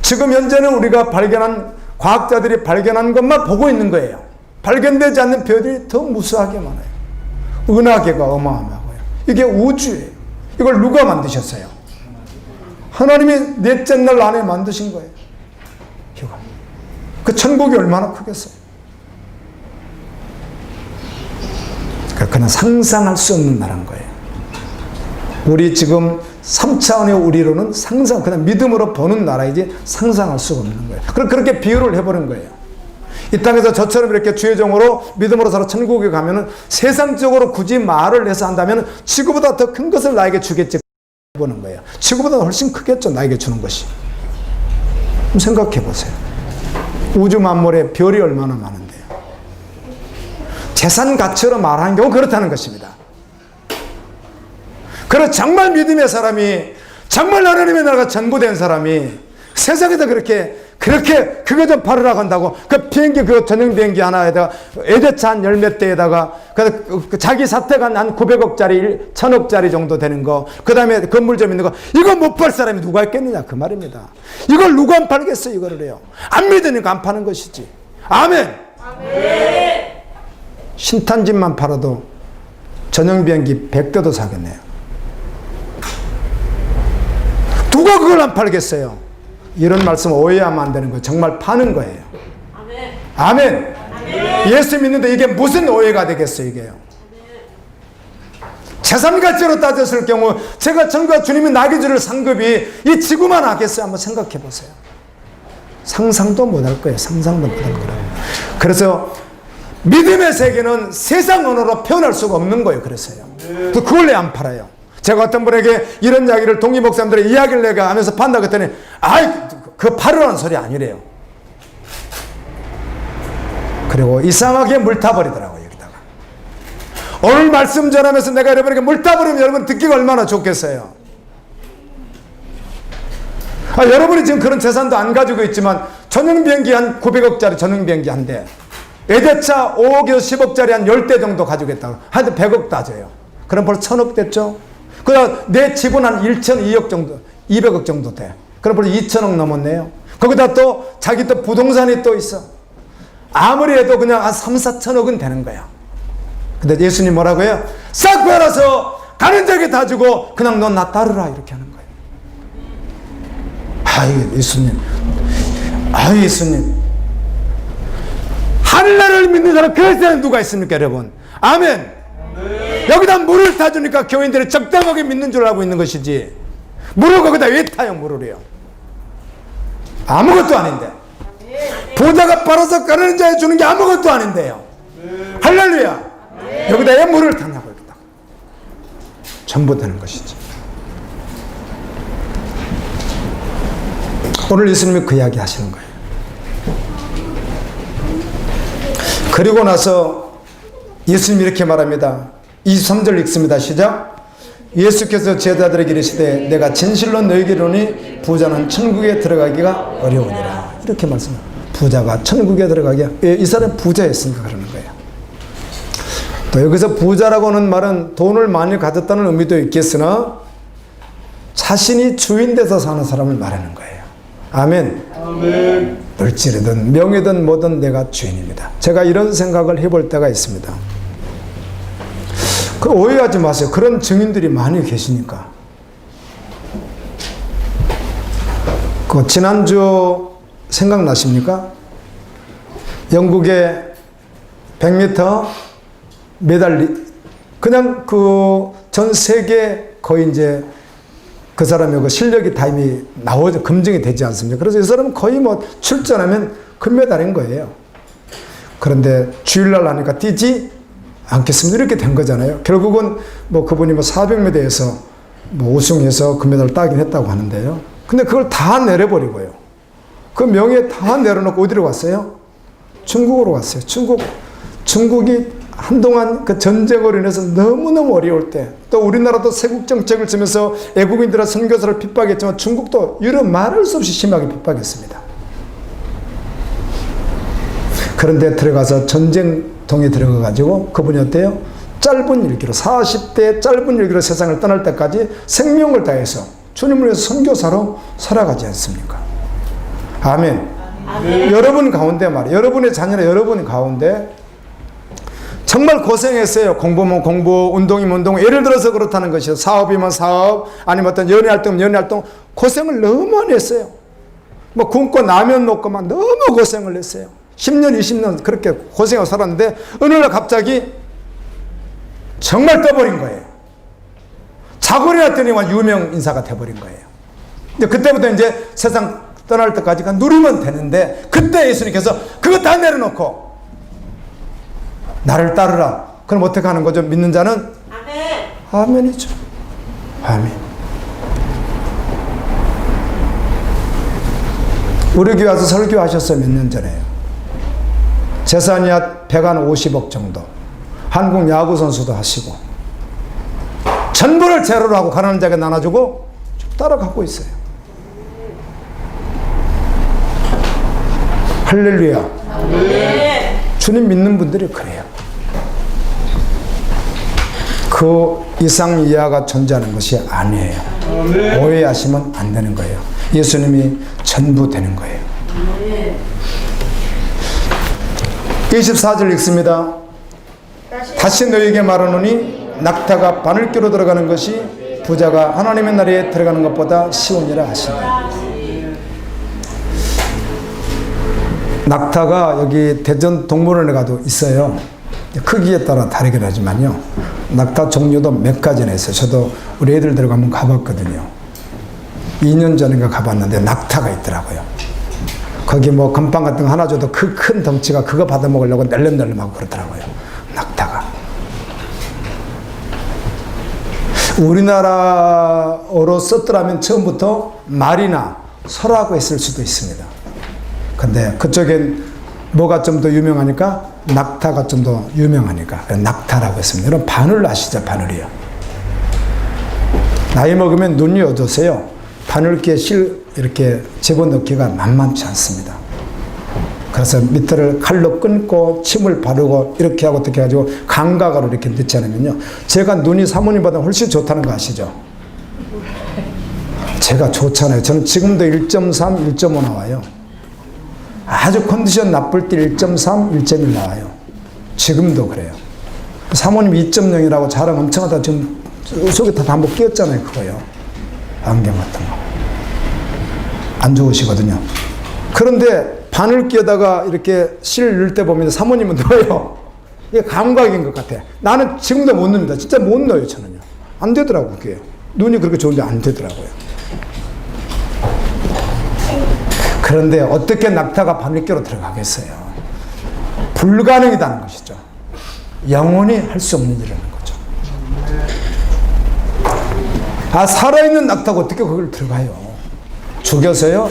지금 현재는 우리가 발견한, 과학자들이 발견한 것만 보고 있는 거예요. 발견되지 않는 별들이 더 무수하게 많아요. 은하계가 어마어마하고요. 이게 우주예요. 이걸 누가 만드셨어요? 하나님이 넷째 날 안에 만드신 거예요. 그 천국이 얼마나 크겠어요? 그냥 상상할 수 없는 나라인 거예요. 우리 지금 3차원의 우리로는 그냥 믿음으로 보는 나라이지 상상할 수가 없는 거예요. 그렇게 비유를 해버린 거예요. 이 땅에서 저처럼 이렇게 주의 종으로 믿음으로 살아 천국에 가면은 세상적으로 굳이 말을 해서 한다면 지구보다 더 큰 것을 나에게 주겠지 보는 거예요. 지구보다 훨씬 크겠죠, 나에게 주는 것이. 좀 생각해 보세요. 우주 만물에 별이 얼마나 많은데요. 재산 가치로 말하는 경우 그렇다는 것입니다. 그래서 정말 믿음의 사람이, 정말 하나님의 나라가 전부된 사람이 세상에다 그렇게 그거 좀 팔으라고 한다고 그 비행기, 그 전용 비행기 하나에다가 외제차 한 열몇 대에다가 그 자기 사태가 한 900억짜리 1000억짜리 정도 되는 거, 그 다음에 건물 좀 있는 거, 이거 못 팔 사람이 누가 있겠느냐 그 말입니다. 이걸 누가 안 팔겠어? 이거를 해요. 안 믿으니까 안 파는 것이지. 아멘. 아멘. 신탄집만 팔아도 전용 비행기 100대도 사겠네요. 누가 그걸 안 팔겠어요? 이런 말씀 오해하면 안 되는 거예요. 정말 파는 거예요. 아멘. 아멘. 아멘. 예수 믿는데 이게 무슨 오해가 되겠어요, 이게요. 재산 가치로 따졌을 경우 제가 천국과 주님이 나에게 줄 상급이 이 지구만 하겠어요? 한번 생각해 보세요. 상상도 못 할 거예요. 상상도 못 할 거라고. 그래서 믿음의 세계는 세상 언어로 표현할 수가 없는 거예요. 그래서요. 그걸 왜 안 팔아요? 제가 어떤 분에게 이런 이야기를 동기 목사님들의 이야기를 내가 하면서 판다 그랬더니 그 파르라는 소리 아니래요. 그리고 이상하게 물타버리더라고요. 여기다가 오늘 말씀 전하면서 내가 여러분에게 물타버리면 여러분 듣기가 얼마나 좋겠어요. 여러분이 지금 그런 재산도 안 가지고 있지만 전용 비행기 한 900억짜리 전용 비행기 한 대, 외제차 5억에서 10억짜리 한 10대 정도 가지고 있다고 하여튼 100억 따져요. 그럼 벌써 1000억 됐죠. 그다음 내 집은 한 1천 2억 정도, 200억 정도 돼. 그럼 벌써 2천억 넘었네요. 거기다 또 자기 또 부동산이 또 있어. 아무리 해도 그냥 한 3, 4천억은 되는 거야. 근데 예수님 뭐라고 해요? 싹 팔아서 가는 자에게 다 주고 그냥 넌 나 따르라 이렇게 하는 거예요. 예수님. 예수님. 하늘나라를 믿는 사람 그럴 사람 누가 있습니까, 여러분? 아멘. 여기다 물을 타주니까 교인들이 적당하게 믿는 줄 알고 있는 것이지, 물을 거기다 왜 타요? 물을요. 아무것도 아닌데. 부자가 팔아서 가는 자에 주는 게 아무것도 아닌데요. 할렐루야. 여기다 왜 물을 타냐고. 여기다 전부 되는 것이지. 오늘 예수님이 그 이야기 하시는 거예요. 그리고 나서 예수님이 이렇게 말합니다. 23절 읽습니다. 시작. 예수께서 제자들에게 이르시되 내가 진실로 너희에게 이르노니 부자는 천국에 들어가기가 어려우니라. 이렇게 말씀합니다. 부자가 천국에 들어가기가, 이 사람이 부자였으니까 그러는 거예요. 또 여기서 부자라고 하는 말은 돈을 많이 가졌다는 의미도 있겠으나 자신이 주인 돼서 사는 사람을 말하는 거예요. 아멘. 아멘. 물질이든 명예든 뭐든 내가 주인입니다. 제가 이런 생각을 해볼 때가 있습니다. 그 오해하지 마세요. 그런 증인들이 많이 계시니까. 그 지난주 생각나십니까? 영국의 100m 메달, 그냥 그 전 세계 거의 이제 그 사람의 그 실력이 다 이미 나오죠. 검증이 되지 않습니까? 그래서 이 사람은 거의 뭐 출전하면 금메달인 거예요. 그런데 주일날 하니까 뛰지 않겠습니다. 이렇게 된 거잖아요. 결국은 뭐 그분이 뭐 400m에서 뭐 우승해서 금메달을 따긴 했다고 하는데요. 근데 그걸 다 내려버리고요. 그 명예 다 내려놓고 어디로 갔어요? 중국으로 갔어요. 중국이 한동안 그 전쟁으로 인해서 너무너무 어려울 때, 또 우리나라도 세국 정책을 쓰면서 애국인들의 선교사를 핍박했지만 중국도 유럽 말할 수 없이 심하게 핍박했습니다. 그런데 들어가서 전쟁통에 들어가가지고 그분이 어때요? 짧은 일기로 40대 짧은 일기로 세상을 떠날 때까지 생명을 다해서 주님을 위해서 선교사로 살아가지 않습니까? 아멘. 아멘. 여러분 가운데 말이에요. 여러분의 자녀나 여러분 가운데 정말 고생했어요. 공부면 공부, 운동이면 운동. 예를 들어서 그렇다는 것이요. 사업이면 사업, 아니면 어떤 연애활동이면 연애활동. 고생을 너무 많이 했어요. 뭐 굶고 라면 먹고만 너무 고생을 했어요. 10년, 20년 그렇게 고생하고 살았는데 어느 날 갑자기 정말 떠버린 거예요. 자고 일어났더니만 유명 인사가 돼버린 거예요. 이제 그때부터 이제 세상 떠날 때까지 누리면 되는데, 그때 예수님께서 그거 다 내려놓고 나를 따르라. 그럼 어떻게 하는 거죠? 믿는 자는? 아멘. 아멘이죠. 아멘. 우리 교회 와서 설교하셨어요. 몇 년 전에요. 재산이 한 150억 정도. 한국 야구 선수도 하시고 전부를 제로로 하고 가난한 자에게 나눠주고 따라가고 있어요. 할렐루야. 아멘. 주님 믿는 분들이 그래요. 그 이상 이하가 존재하는 것이 아니에요. 아멘. 오해하시면 안 되는 거예요. 예수님이 전부 되는 거예요. 아멘. 24절 읽습니다. 다시 너희에게 말하노니 낙타가 바늘귀로 들어가는 것이 부자가 하나님의 나라에 들어가는 것보다 쉬우니라 하시니. 낙타가 여기 대전 동물원에 가도 있어요. 크기에 따라 다르긴 하지만요. 낙타 종류도 몇 가지나 있어요. 저도 우리 애들 들어가면 가봤거든요. 2년 전인가 가봤는데 낙타가 있더라고요. 거기 뭐 건빵 같은 거 하나 줘도 그 큰 덩치가 그거 받아 먹으려고 낼름낼름하고 그러더라고요. 낙타가. 우리나라어로 썼더라면 처음부터 말이나 소라고 했을 수도 있습니다. 근데 그쪽엔 뭐가 좀 더 유명하니까 낙타가 좀 더 유명하니까 낙타라고 했습니다. 여러분 바늘 아시죠? 바늘이요. 나이 먹으면 눈이 어두세요. 바늘귀에 실 이렇게 집어넣기가 만만치 않습니다. 그래서 밑에를 칼로 끊고 침을 바르고 이렇게 하고 어떻게 해가지고 감각으로 이렇게 넣지 않으면요. 제가 눈이 사모님보다 훨씬 좋다는 거 아시죠? 제가 좋잖아요. 저는 지금도 1.3, 1.5 나와요. 아주 컨디션 나쁠 때 1.3, 1.1 나와요. 지금도 그래요. 사모님 2.0이라고 자랑 엄청 하다 지금 속에 다 한번 끼었잖아요. 그거요. 안경 같은 거. 안 좋으시거든요. 그런데 바늘귀에다가 이렇게 실 넣을 때 보면 사모님은 넣어요. 이게 감각인 것 같아. 나는 지금도 못 넣습니다. 진짜 못 넣어요. 저는요. 안 되더라고요. 그게. 눈이 그렇게 좋은데 안 되더라고요. 그런데 어떻게 낙타가 바늘귀로 들어가겠어요? 불가능이라는 것이죠. 영원히 할 수 없는 일이라는 거죠. 아, 살아있는 낙타가 어떻게 거기를 들어가요? 죽여서요?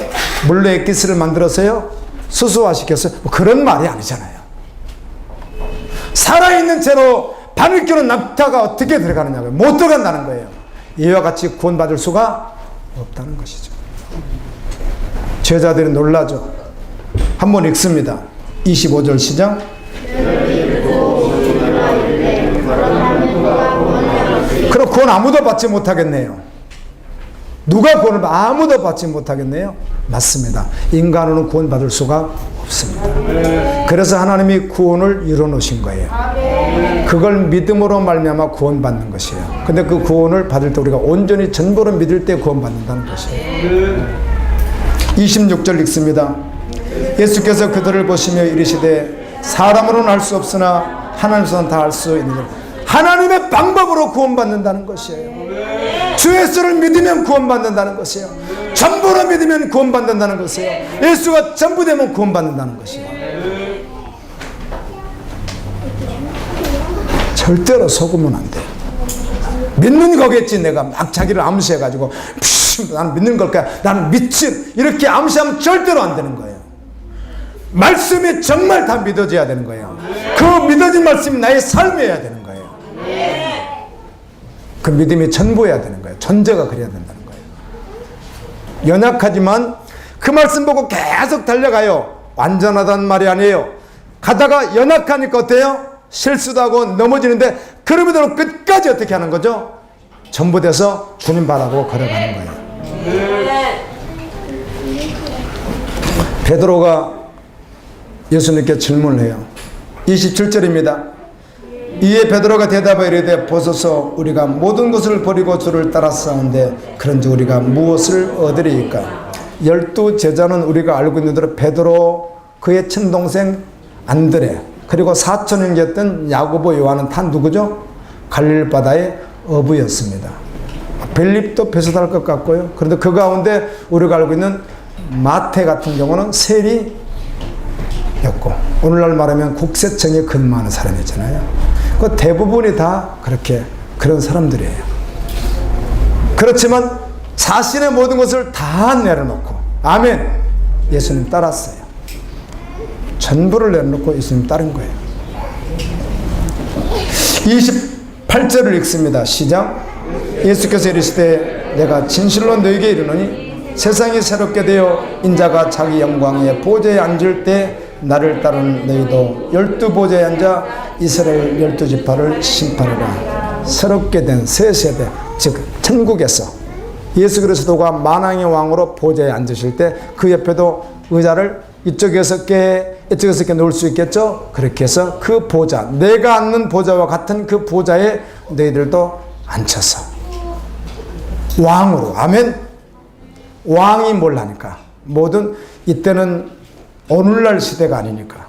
물로 액기스를 만들어서요? 수소화시켰어요? 뭐 그런 말이 아니잖아요. 살아있는 채로 바늘귀로 낙타가 어떻게 들어가느냐고요? 못 들어간다는 거예요. 이와 같이 구원받을 수가 없다는 것이죠. 제자들이 놀라죠. 한번 읽습니다. 25절 시작. 그럼 구원 아무도 받지 못하겠네요. 누가 구원을 아무도 받지 못하겠네요. 맞습니다. 인간으로는 구원받을 수가 없습니다. 그래서 하나님이 구원을 이뤄놓으신 거예요. 그걸 믿음으로 말미암아 구원받는 것이에요. 근데 그 구원을 받을 때 우리가 온전히 전부로 믿을 때 구원받는다는 것이에요. 26절 읽습니다. 예수께서 그들을 보시며 이르시되 사람으로는 할 수 없으나 하나님으로는 다 할 수 있는 일. 하나님의 방법으로 구원받는다는 것이에요. 주 예수를 믿으면 구원받는다는 것이에요. 전부로 믿으면 구원받는다는 것이에요. 예수가 전부 되면 구원받는다는 것이에요. 절대로 속으면 안 돼요. 믿는 거겠지. 내가 막 자기를 암시해가지고 믿습니다. 나는 믿는 걸까요? 나는 미친. 이렇게 암시하면 절대로 안 되는 거예요. 말씀이 정말 다 믿어져야 되는 거예요. 그 믿어진 말씀이 나의 삶이어야 되는 거예요. 그 믿음이 전부여야 되는 거예요. 전제가 그래야 된다는 거예요. 연약하지만 그 말씀 보고 계속 달려가요. 완전하다는 말이 아니에요. 가다가 연약하니까 어때요? 실수도 하고 넘어지는데 그럼에도 끝까지 어떻게 하는 거죠? 전부돼서 주님 바라고 걸어가는 거예요. 베드로가 예수님께 질문을 해요. 27절입니다. 이에 베드로가 대답하여 이르되 보소서 우리가 모든 것을 버리고 주를 따랐사온데 그런즉 우리가 무엇을 얻으리이까? 12 제자는 우리가 알고 있는 대로 베드로, 그의 친동생 안드레, 그리고 사촌형제였던 야고보, 요한은 다 누구죠? 갈릴리 바다의 어부였습니다. 빌립도 비슷할 것 같고요. 그런데 그 가운데 우리가 알고 있는 마태 같은 경우는 세리였고, 오늘날 말하면 국세청에 근무하는 사람이잖아요. 그 대부분이 다 그런 사람들이에요. 그렇지만 자신의 모든 것을 다 내려놓고, 아멘, 예수님 따랐어요. 전부를 내려놓고 예수님 따른 거예요. 28절을 읽습니다. 시작. 예수께서 이르시되 내가 진실로 너에게 이르노니 세상이 새롭게 되어 인자가 자기 영광의 보좌에 앉을 때 나를 따르는 너희도 12보좌에 앉아 이스라엘 12지파를 심판하라. 새롭게 된 새 세대, 즉 천국에서 예수 그리스도가 만왕의 왕으로 보좌에 앉으실 때 그 옆에도 의자를 이쪽에서 꽤 이쪽에서 꽤 놓을 수 있겠죠. 그렇게 해서 그 보좌, 내가 앉는 보좌와 같은 그 보좌에 너희들도 앉혀서 왕으로, 아멘. 왕이 뭘 하니까? 모든, 이때는 오늘날 시대가 아니니까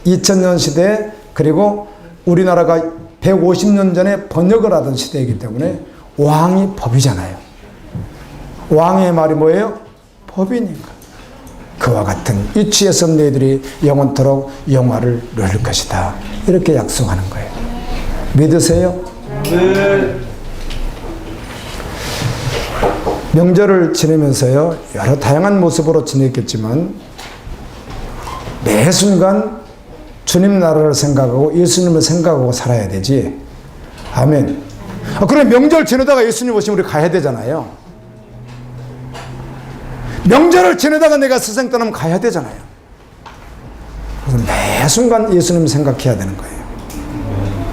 2000년 시대, 그리고 우리나라가 150년 전에 번역을 하던 시대이기 때문에 왕이 법이잖아요. 왕의 말이 뭐예요? 법이니까. 그와 같은 위치에서 너희들이 영원토록 영화를 누릴 것이다. 이렇게 약속하는 거예요. 믿으세요? 네. 명절을 지내면서요, 여러 다양한 모습으로 지냈겠지만 매 순간 주님 나라를 생각하고 예수님을 생각하고 살아야 되지. 아멘. 그래, 명절 지내다가 예수님 오시면 우리 가야 되잖아요. 명절을 지내다가 내가 세상 떠나면 가야 되잖아요. 그래서 매 순간 예수님 생각해야 되는 거예요.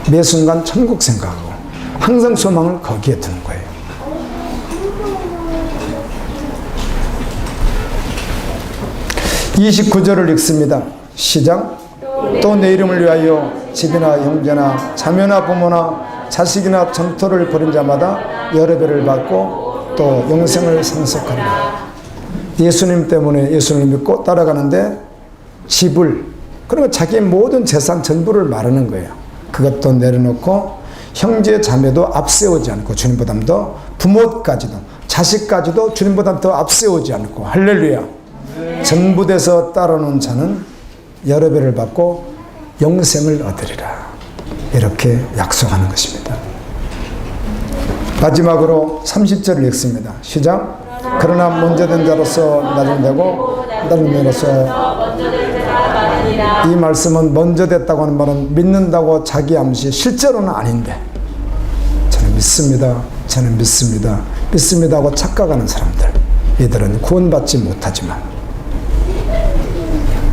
매 순간 천국 생각하고 항상 소망을 거기에 두는 거예요. (29절을) 읽습니다. 시작. 또 내 이름을 위하여 집이나 형제나 자매나 부모나 자식이나 전토를 벌인 자마다 여러 배를 받고 또 영생을 상속하리라. 예수님 때문에 예수님을 믿고 따라가는데 집을, 그러면 자기의 모든 재산 전부를 마르는 거예요. 그것도 내려놓고 형제 자매도 앞세우지 않고 주님보다 더, 부모까지도 자식까지도 주님보다 더 앞세우지 않고, 할렐루야. 전부돼서 따르는 자는 여러 배를 받고 영생을 얻으리라. 이렇게 약속하는 것입니다. 마지막으로 30절을 읽습니다. 시작. 그러나 먼저 된 자로서 나중 되고 나중 되로서 이 말씀은 먼저 됐다고 하는 말은 믿는다고 자기 암시, 실제로는 아닌데 저는 믿습니다, 저는 믿습니다, 믿습니다 하고 착각하는 사람들, 이들은 구원받지 못하지만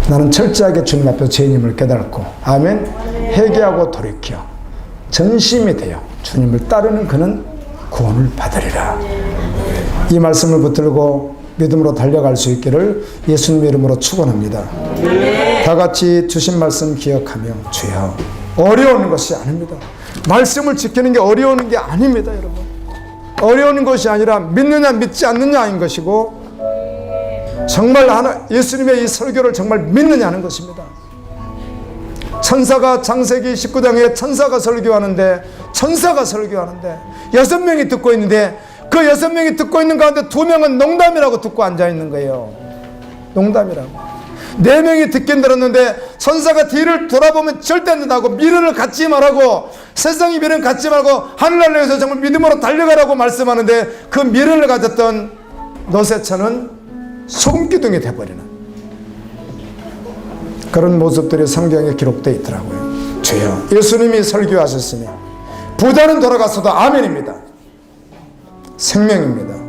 나는 철저하게 주님 앞에서 죄인임을 깨닫고, 아멘, 회개하고 돌이켜 전심이 되어 주님을 따르는 그는 구원을 받으리라. 이 말씀을 붙들고 믿음으로 달려갈 수 있기를 예수님의 이름으로 축원합니다. 다 같이 주신 말씀 기억하며, 주여, 어려운 것이 아닙니다. 말씀을 지키는 게 어려운 게 아닙니다, 여러분. 어려운 것이 아니라 믿느냐 믿지 않느냐인 것이고, 정말 예수님의 이 설교를 정말 믿느냐는 것입니다. 천사가 창세기 19장에 천사가 설교하는데 6명이 듣고 있는데 그 6명이 듣고 있는 가운데 2명은 농담이라고 듣고 앉아있는 거예요. 농담이라고. 4명이 듣긴 들었는데 천사가 뒤를 돌아보면 절대 안 된다고, 미련을 갖지 말라고, 세상의 미련 갖지 말고 하늘나라를 위해서 정말 믿음으로 달려가라고 말씀하는데, 그 미련을 가졌던 노새처는 소금기둥이 돼버리는 그런 모습들이 성경에 기록되어 있더라고요. 주여, 예수님이 설교하셨으니 부자는 돌아갔어도 아멘입니다. 생명입니다.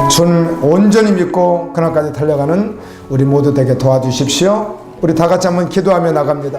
주는 온전히 믿고 그날까지 달려가는 우리 모두 되게 도와주십시오. 우리 다 같이 한번 기도하며 나갑니다.